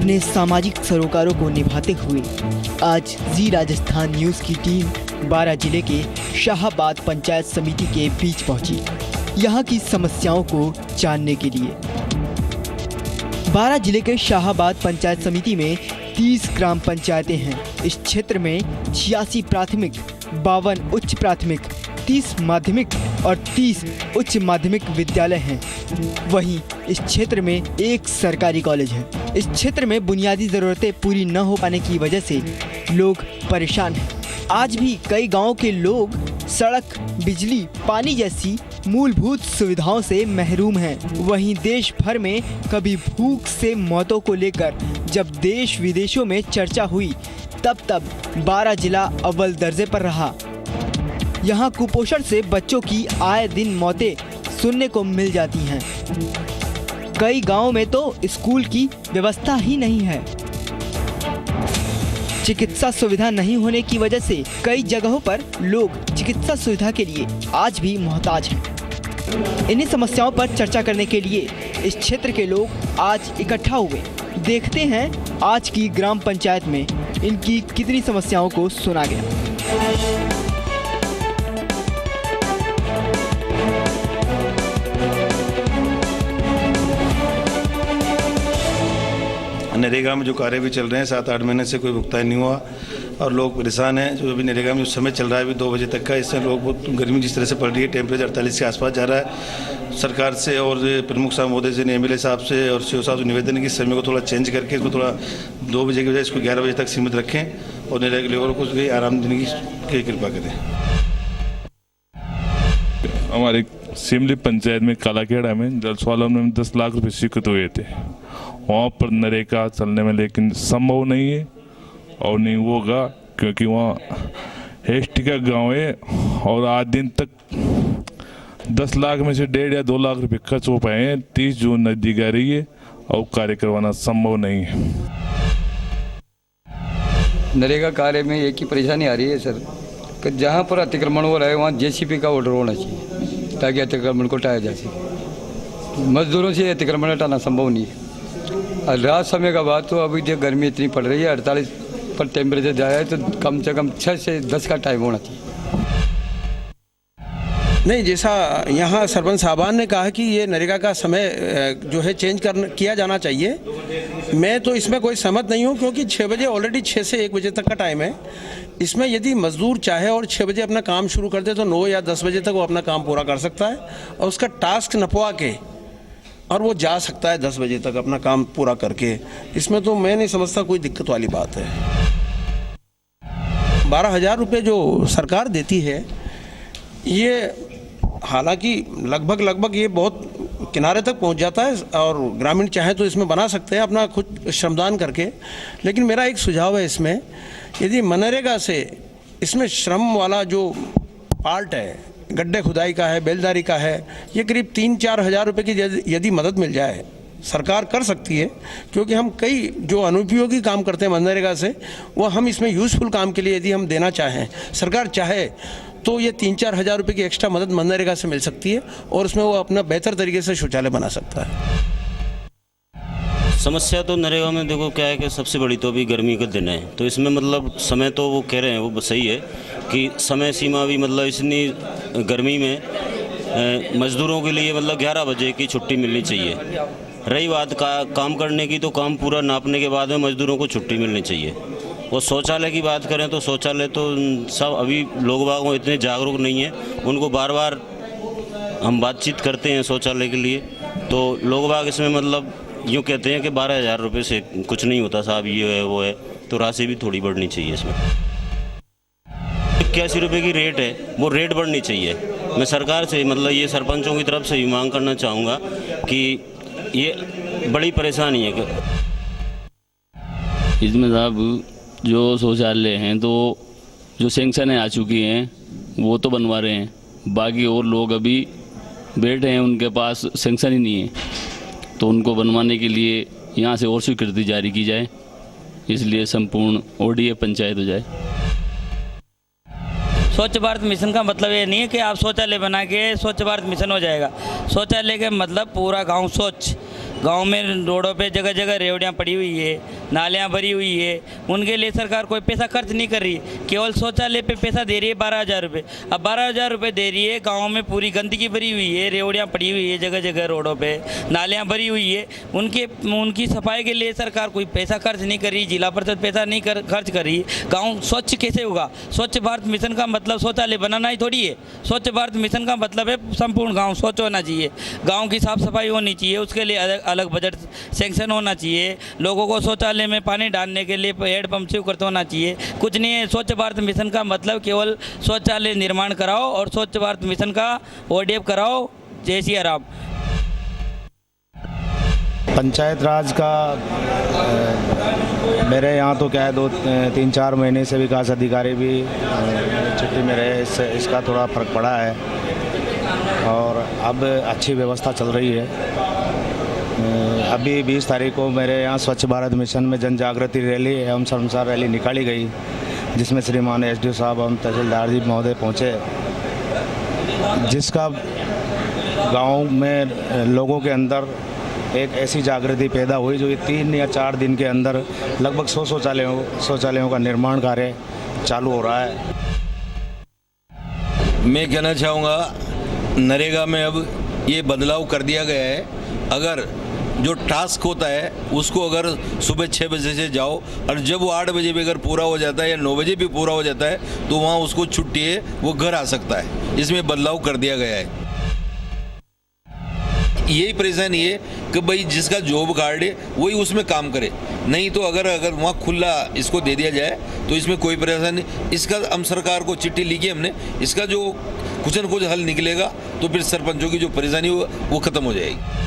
अपने सामाजिक सरोकारों को निभाते हुए आज जी राजस्थान न्यूज़ की टीम बारां जिले के शाहाबाद पंचायत समिति के बीच पहुंची, यहां की समस्याओं को जानने के लिए। बारां जिले के शाहाबाद पंचायत समिति में 30 ग्राम पंचायतें हैं। इस क्षेत्र में 86 प्राथमिक, 52 उच्च प्राथमिक, 30 माध्यमिक और 30 उच्च माध्यमिक विद्यालय हैं। वहीं इस क्षेत्र में एक सरकारी कॉलेज है। इस क्षेत्र में बुनियादी ज़रूरतें पूरी न हो पाने की वजह से लोग परेशान हैं। आज भी कई गांवों के लोग सड़क, बिजली, पानी जैसी मूलभूत सुविधाओं से महरूम हैं। वहीं देश भर में कभी भूख से मौतों को लेकर जब देश विदेशों में चर्चा हुई, तब बारां जिला अव्वल दर्जे पर रहा। यहाँ कुपोषण से बच्चों की आए दिन मौतें सुनने को मिल जाती हैं। कई गांवों में तो स्कूल की व्यवस्था ही नहीं है। चिकित्सा सुविधा नहीं होने की वजह से कई जगहों पर लोग चिकित्सा सुविधा के लिए आज भी मोहताज हैं। इन्हीं समस्याओं पर चर्चा करने के लिए इस क्षेत्र के लोग आज इकट्ठा हुए। देखते हैं आज की ग्राम पंचायत में इनकी कितनी समस्याओं को सुना गया। नरेगा में जो कार्य भी चल रहे हैं 7-8 महीने से कोई भुगतान नहीं हुआ और लोग परेशान हैं। जो अभी नरेगा में जो समय चल रहा है अभी 2 बजे तक का, इससे लोग बहुत गर्मी जिस तरह से पड़ रही है, टेम्परेचर 48 के आसपास जा रहा है। सरकार से और प्रमुख साहब महोदय से, एमएलए साहब से और सीओ साहब से निवेदन है कि समय को थोड़ा चेंज करके इसको थोड़ा 2 बजे की बजाय इसको 11 बजे तक सीमित रखें और नरेगा लेबर को आराम देने की कृपा करें। हमारे सिमली पंचायत में कालाखेड़ा में जलस्वालम में 10 लाख रुपए स्वीकृत हुए थे। वहाँ पर नरेगा चलने में लेकिन संभव नहीं है और नहीं होगा, क्योंकि वहाँ एसटी का गाँव है और आज दिन तक 10 लाख में से 1.5 या 2 लाख रुपए खर्च हो पाए हैं। 30 जून नजदीक आ रही है और कार्य करवाना संभव नहीं है। नरेगा कार्य में एक ही परेशानी आ रही है सर, कि जहाँ पर अतिक्रमण हो रहा है वहाँ जेसीबी का ऑर्डर होना चाहिए ताकि अतिक्रमण को हटाया जा सके। मजदूरों से अतिक्रमण हटाना संभव नहीं है। और रात समय का बात तो अभी जो गर्मी इतनी पड़ रही है, 48 पर टेम्परेचर जाए तो कम से कम 6 से 10 का टाइम होना चाहिए। नहीं, जैसा यहाँ सरपंच साहबान ने कहा कि ये नरेगा का समय जो है चेंज किया जाना चाहिए। मैं तो इसमें कोई सहमत नहीं हूँ, क्योंकि 6 बजे ऑलरेडी 6 से 1 बजे तक का टाइम है। इसमें यदि मजदूर चाहे और 6 बजे अपना काम शुरू कर दे तो 9 या 10 बजे तक वो अपना काम पूरा कर सकता है और उसका टास्क नपवा के और वो जा सकता है 10 बजे तक अपना काम पूरा करके। इसमें तो मैं नहीं समझता कोई दिक्कत वाली बात है। 12,000 रुपये जो सरकार देती है, ये हालांकि लगभग ये बहुत किनारे तक पहुंच जाता है और ग्रामीण चाहे तो इसमें बना सकते हैं अपना खुद श्रमदान करके। लेकिन मेरा एक सुझाव है इसमें, यदि मनरेगा से इसमें श्रम वाला जो पार्ट है, गड्ढे खुदाई का है, बेलदारी का है, ये करीब 3-4 हज़ार रुपये की यदि मदद मिल जाए, सरकार कर सकती है। क्योंकि हम कई जो अनुपयोगी काम करते हैं मनरेगा से, वो हम इसमें यूज़फुल काम के लिए यदि हम देना चाहें, सरकार चाहे तो ये 3-4 हज़ार रुपये की एक्स्ट्रा मदद मनरेगा से मिल सकती है और उसमें वो अपना बेहतर तरीके से शौचालय बना सकता है। समस्या तो नरेगा में देखो क्या है कि सबसे बड़ी तो अभी गर्मी का दिन है, तो इसमें मतलब समय तो वो कह रहे हैं वो सही है कि समय सीमा भी मतलब इतनी गर्मी में मज़दूरों के लिए मतलब 11 बजे की छुट्टी मिलनी चाहिए। रही बात काम करने की, तो काम पूरा नापने के बाद में मज़दूरों को छुट्टी मिलनी चाहिए। और शौचालय की बात करें तो शौचालय तो सब अभी लोग बागों इतने जागरूक नहीं हैं, उनको बार हम बातचीत करते हैं शौचालय के लिए, तो लोग बाग इसमें मतलब यूँ कहते हैं कि 12,000 रुपये से कुछ नहीं होता साहब, ये है वो है, तो राशि भी थोड़ी बढ़नी चाहिए। इसमें 81 रुपये की रेट है, वो रेट बढ़नी चाहिए। मैं सरकार से मतलब ये सरपंचों की तरफ से भी मांग करना चाहूँगा कि ये बड़ी परेशानी है कि इसमें साहब जो शौचालय हैं तो जो सेंक्शन आ चुकी हैं वो तो बनवा रहे हैं, बाकी और लोग अभी बैठे हैं उनके पास सेंक्शन ही नहीं है, तो उनको बनवाने के लिए यहाँ से और स्वीकृति जारी की जाए, इसलिए संपूर्ण ओडीए पंचायत हो जाए। स्वच्छ भारत मिशन का मतलब ये नहीं है कि आप शौचालय बना के स्वच्छ भारत मिशन हो जाएगा। शौचालय के मतलब पूरा गांव स्वच्छ, गांव में रोडों पे जगह जगह रेवड़ियाँ पड़ी हुई है, नालियाँ भरी हुई है, उनके लिए सरकार कोई पैसा खर्च नहीं कर रही। केवल शौचालय पे पैसा दे रही है 12,000 रुपये। अब 12,000 रुपये दे रही है, गाँव में पूरी गंदगी भरी हुई है, रेवड़ियाँ पड़ी हुई है जगह जगह रोडों पे, नालियाँ भरी हुई है, उनकी सफाई के लिए सरकार कोई पैसा खर्च नहीं कर रही, जिला परिषद पैसा नहीं खर्च कर रही। गाँव स्वच्छ कैसे होगा? स्वच्छ भारत मिशन का मतलब शौचालय बनाना ही थोड़ी है। स्वच्छ भारत मिशन का मतलब है संपूर्ण गाँव स्वच्छ होना चाहिए, गाँव की साफ सफाई होनी चाहिए, उसके लिए अलग बजट सेंक्शन होना चाहिए, लोगों को शौचालय में पानी डालने के लिए हैंडपंप से करते होना चाहिए। कुछ नहीं है। स्वच्छ भारत मिशन का मतलब केवल शौचालय निर्माण कराओ और स्वच्छ भारत मिशन का ODF कराओ। जय श्री राम। पंचायत राज का मेरे यहाँ तो क्या है 2-3-4 महीने से विकास अधिकारी भी छुट्टी में रहे, इसका थोड़ा फर्क पड़ा है और अब अच्छी व्यवस्था चल रही है। अभी 20 तारीख को मेरे यहाँ स्वच्छ भारत मिशन में जन जागृति रैली एवं शर्मसार रैली निकाली गई, जिसमें श्रीमान SDO साहब एवं तहसीलदार जी महोदय पहुँचे, जिसका गांव में लोगों के अंदर एक ऐसी जागृति पैदा हुई जो 3 या 4 दिन के अंदर लगभग 100 शौचालयों का निर्माण कार्य चालू हो रहा है। मैं कहना चाहूँगा, नरेगा में अब ये बदलाव कर दिया गया है। अगर जो टास्क होता है उसको अगर सुबह 6 बजे से जाओ और जब वो 8 बजे भी अगर पूरा हो जाता है या 9 बजे भी पूरा हो जाता है तो वहाँ उसको छुट्टी है, वो घर आ सकता है। इसमें बदलाव कर दिया गया है। यही परेशानी है कि भाई जिसका जॉब कार्ड है वही उसमें काम करे, नहीं तो अगर वहाँ खुला इसको दे दिया जाए तो इसमें कोई परेशानी। इसका हम सरकार को चिट्ठी लिखी हमने, इसका जो कुछ न कुछ हल निकलेगा तो फिर सरपंचों की जो परेशानी वो खत्म हो जाएगी।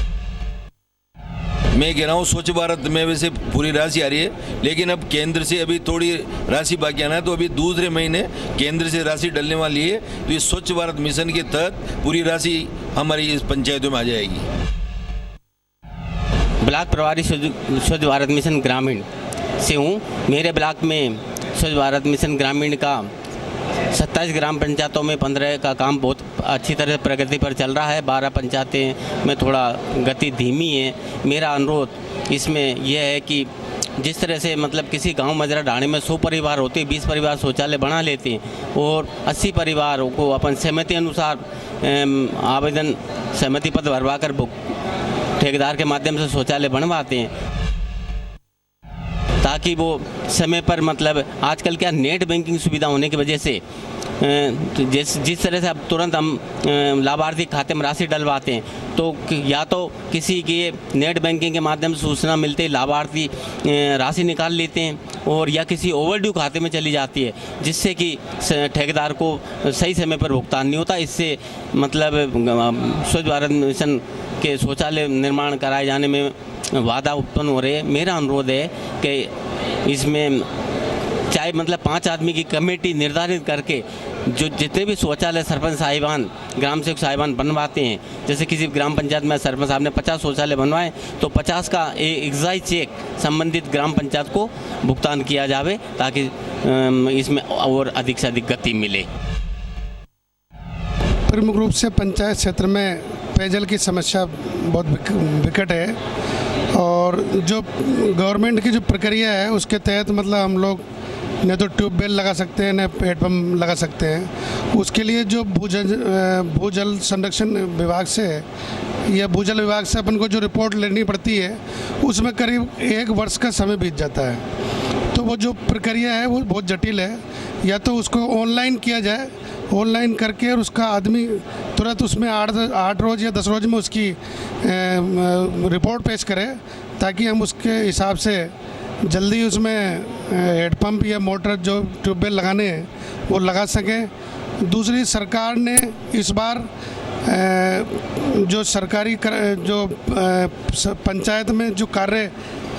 मैं कह रहा हूँ स्वच्छ भारत में वैसे पूरी राशि आ रही है, लेकिन अब केंद्र से अभी थोड़ी राशि बाकी आना है, तो अभी दूसरे महीने केंद्र से राशि डलने वाली है, तो ये स्वच्छ भारत मिशन के तहत पूरी राशि हमारी इस पंचायतों में आ जाएगी। ब्लॉक प्रभारी स्वच्छ भारत मिशन ग्रामीण से हूँ। मेरे ब्लॉक में स्वच्छ भारत मिशन ग्रामीण का 27 ग्राम पंचायतों में 15 का काम बहुत अच्छी तरह प्रगति पर चल रहा है। 12 पंचायतें में थोड़ा गति धीमी है। मेरा अनुरोध इसमें यह है कि जिस तरह से मतलब किसी गांव मजरा ढाणे में 100 परिवार होते, 20 परिवार शौचालय बना लेते हैं और 80 परिवारों को अपन सहमति अनुसार आवेदन सहमति पत्र भरवा कर ठेकेदार के माध्यम से शौचालय बनवाते हैं, ताकि वो समय पर मतलब आजकल क्या नेट बैंकिंग सुविधा होने की वजह से जिस तरह से अब तुरंत हम लाभार्थी खाते में राशि डलवाते हैं तो या तो किसी के नेट बैंकिंग के माध्यम से सूचना मिलते ही लाभार्थी राशि निकाल लेते हैं और या किसी ओवरड्यू खाते में चली जाती है, जिससे कि ठेकेदार को सही समय पर भुगतान नहीं होता। इससे मतलब स्वच्छ भारत मिशन के शौचालय निर्माण कराए जाने में बाधा उत्पन्न हो रही है। मेरा अनुरोध है कि इसमें चाहे मतलब 5 आदमी की कमेटी निर्धारित करके जो जितने भी शौचालय सरपंच साहिबान ग्राम सेवक साहिबान बनवाते हैं, जैसे किसी ग्राम पंचायत में सरपंच साहब ने 50 शौचालय बनवाए तो 50 का एक्साइज चेक संबंधित ग्राम पंचायत को भुगतान किया जावे, ताकि इसमें और अधिक से अधिक गति मिले। प्रमुख रूप से पंचायत क्षेत्र में पेयजल की समस्या बहुत विकट है और जो गवर्नमेंट की जो प्रक्रिया है उसके तहत मतलब हम लोग न तो ट्यूबवेल लगा सकते हैं न हैंडपम्प लगा सकते हैं। उसके लिए जो भूजल संरक्षण विभाग से या भूजल विभाग से अपन को जो रिपोर्ट लेनी पड़ती है उसमें करीब 1 वर्ष का समय बीत जाता है। तो वो जो प्रक्रिया है वो बहुत जटिल है। या तो उसको ऑनलाइन किया जाए, ऑनलाइन करके और उसका आदमी तुरंत उसमें 8 रोज़ या 10 रोज़ में उसकी रिपोर्ट पेश करे, ताकि हम उसके हिसाब से जल्दी उसमें हैंडपम्प या मोटर जो ट्यूबवेल लगाने हैं वो लगा सकें। दूसरी, सरकार ने इस बार जो सरकारी जो पंचायत में जो कार्य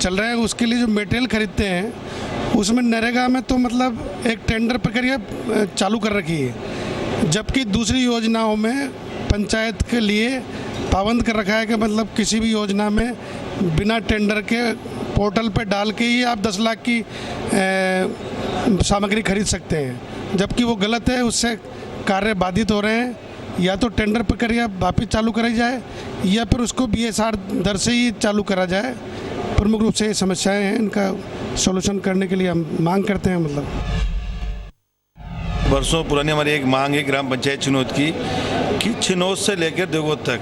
चल रहे हैं उसके लिए जो मटेरियल खरीदते हैं उसमें नरेगा में तो मतलब एक टेंडर प्रक्रिया चालू कर रखी है, जबकि दूसरी योजनाओं में पंचायत के लिए पाबंद कर रखा है कि मतलब किसी भी योजना में बिना टेंडर के पोर्टल पर डाल के ही आप 10 लाख की सामग्री खरीद सकते हैं, जबकि वो गलत है। उससे कार्य बाधित हो रहे हैं या तो टेंडर प्रक्रिया वापस चालू कराई जाए या फिर उसको BSR दर से ही चालू करा जाए। प्रमुख रूप से ये समस्याएं हैं, इनका सॉल्यूशन करने के लिए हम मांग करते हैं। मतलब वर्षों पुरानी हमारी एक मांग है ग्राम पंचायत चिनौत की कि चिनौत से लेकर देवगोद तक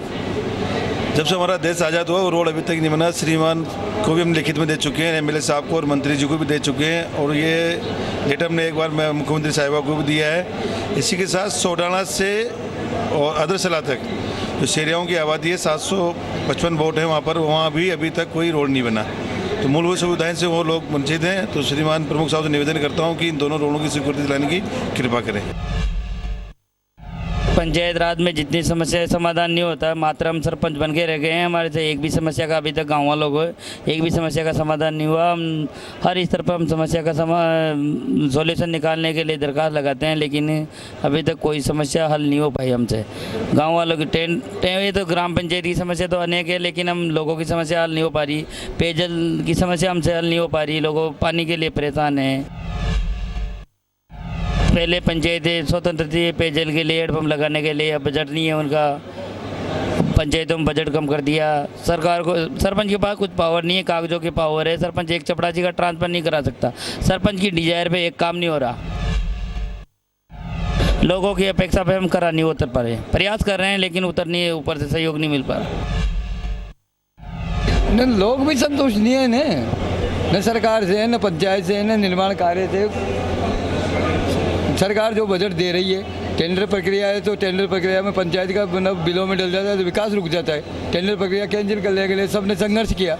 जब से हमारा देश आज़ाद हुआ वो रोड अभी तक नहीं बना। श्रीमान को भी हम लिखित में दे चुके हैं, MLA साहब को और मंत्री जी को भी दे चुके हैं, और ये लेटर हमने एक बार मैं मुख्यमंत्री साहिबा को भी दिया है। इसी के साथ सोडाना से और अदरसला तक जो शेरियाओं की आबादी है 755 वोट है वहाँ पर, वहाँ भी अभी तक कोई रोड नहीं बना। तो मूलभूत सुविधाएं से वो लोग वंचित हैं। तो श्रीमान प्रमुख साहब से निवेदन करता हूँ कि इन दोनों रोडों की स्वीकृति दिलाने की कृपा करें। पंचायत राज में जितनी समस्या समाधान नहीं होता, मात्र हम सरपंच बन के रह गए हैं। हमारे से एक भी समस्या का अभी तक गाँव वालों को एक भी समस्या का समाधान नहीं हुआ। हम हर स्तर पर हम समस्या का सॉल्यूशन निकालने के लिए दरख्वास्त लगाते हैं, लेकिन अभी तक कोई समस्या हल नहीं हो पाई हमसे। गाँव वालों की ये तो ग्राम पंचायत की समस्या तो अनेक है, लेकिन हम लोगों की समस्या हल नहीं हो पा रही। पेयजल की समस्या हमसे हल नहीं हो पा रही, लोगों पानी के लिए परेशान हैं। पहले पंचायतें स्वतंत्र थी पेयजल के लिए, हैंडपम्प लगाने के लिए, अब बजट नहीं है उनका। पंचायतों में बजट कम कर दिया। सरकार को, सरपंच के पास कुछ पावर नहीं है, कागजों के पावर है। सरपंच एक चपरासी का ट्रांसफर नहीं करा सकता। सरपंच की डिजायर पे एक काम नहीं हो रहा। लोगों की अपेक्षा पे हम करा नहीं उतर पा रहे, प्रयास कर रहे हैं लेकिन उतरने ऊपर से सहयोग नहीं मिल पा रहा। न लोग भी संतुष्ट नहीं है, न सरकार से, न पंचायत से, न निर्माण कार्य से। सरकार जो बजट दे रही है, टेंडर प्रक्रिया है तो टेंडर प्रक्रिया में पंचायत का बिलों में डल जाता है तो विकास रुक जाता है। टेंडर प्रक्रिया कैंसिल करने के लिए सबने संघर्ष किया,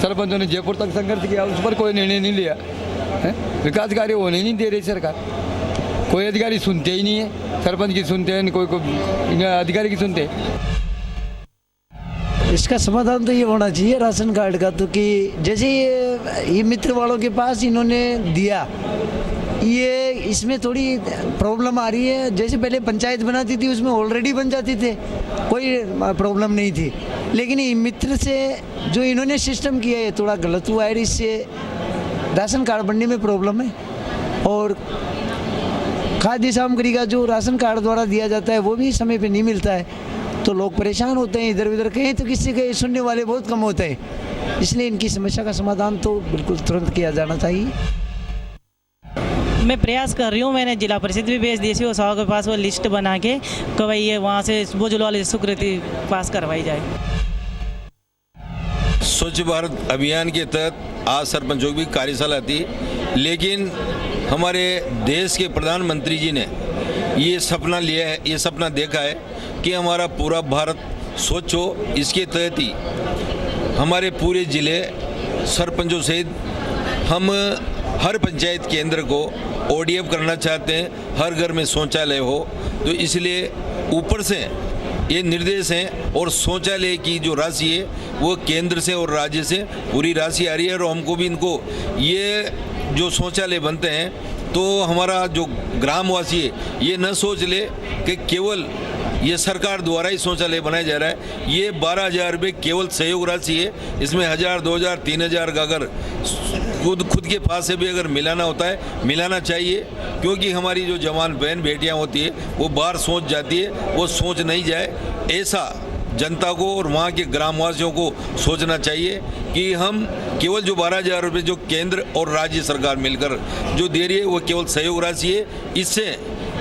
सरपंचों ने जयपुर तक संघर्ष किया, उस पर कोई निर्णय नहीं लिया है। विकास कार्य होने नहीं दे रही सरकार, कोई अधिकारी सुनते ही नहीं है। सरपंच की सुनते हैं, कोई अधिकारी की सुनते हैं। इसका समाधान तो ये होना चाहिए राशन कार्ड का, तो कि जैसे ये मित्र वालों के पास इन्होंने दिया, ये इसमें थोड़ी प्रॉब्लम आ रही है। जैसे पहले पंचायत बनाती थी उसमें ऑलरेडी बन जाती थे, कोई प्रॉब्लम नहीं थी, लेकिन ये मित्र से जो इन्होंने सिस्टम किया है थोड़ा गलत हुआ है। इससे राशन कार्ड बनने में प्रॉब्लम है, और खाद्य सामग्री का जो राशन कार्ड द्वारा दिया जाता है वो भी समय पे नहीं मिलता है, तो लोग परेशान होते हैं। इधर उधर कहीं तो किसी के सुनने वाले बहुत कम होते हैं, इसलिए इनकी समस्या का समाधान तो बिल्कुल तुरंत किया जाना चाहिए। मैं प्रयास कर रही हूँ, मैंने जिला परिषद भी भेज दी थी साहब के पास, वो लिस्ट बना के कि भाई ये वहाँ से बुजुर्ग वाली स्वीकृति पास करवाई जाए। स्वच्छ भारत अभियान के तहत आज सरपंचों की भी कार्यशाला थी, लेकिन हमारे देश के प्रधानमंत्री जी ने ये सपना लिया है, ये सपना देखा है कि हमारा पूरा भारत स्वच्छ हो। इसके तहत ही हमारे पूरे ज़िले सरपंचों सहित हम हर पंचायत केंद्र को ODF करना चाहते हैं, हर घर में शौचालय हो। तो इसलिए ऊपर से ये निर्देश हैं, और शौचालय की जो राशि है वो केंद्र से और राज्य से पूरी राशि आ रही है। और हमको भी इनको ये जो शौचालय बनते हैं तो हमारा जो ग्रामवासी है ये न सोच ले कि केवल ये सरकार द्वारा ही शौचालय बनाया जा रहा है। ये 12,000 रुपये केवल सहयोग राशि है, इसमें 1,000, 2,000, 3,000 का अगर खुद के पास से भी अगर मिलाना होता है मिलाना चाहिए, क्योंकि हमारी जो जवान बहन बेटियां होती है वो बाहर सोच जाती है, वो सोच नहीं जाए, ऐसा जनता को और वहाँ के ग्रामवासियों को सोचना चाहिए कि हम केवल जो 12,000 रुपये जो केंद्र और राज्य सरकार मिलकर जो दे रही है वो केवल सहयोग राशि है। इससे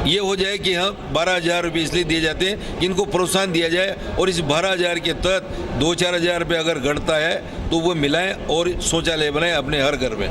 ये हो जाए कि हाँ 12,000 रुपये इसलिए दिए जाते हैं कि इनको प्रोत्साहन दिया जाए, और इस 12,000 के तहत 2-4 हज़ार रुपये अगर घटता है तो वो मिलाएं और शौचालय बनाएं अपने हर घर में।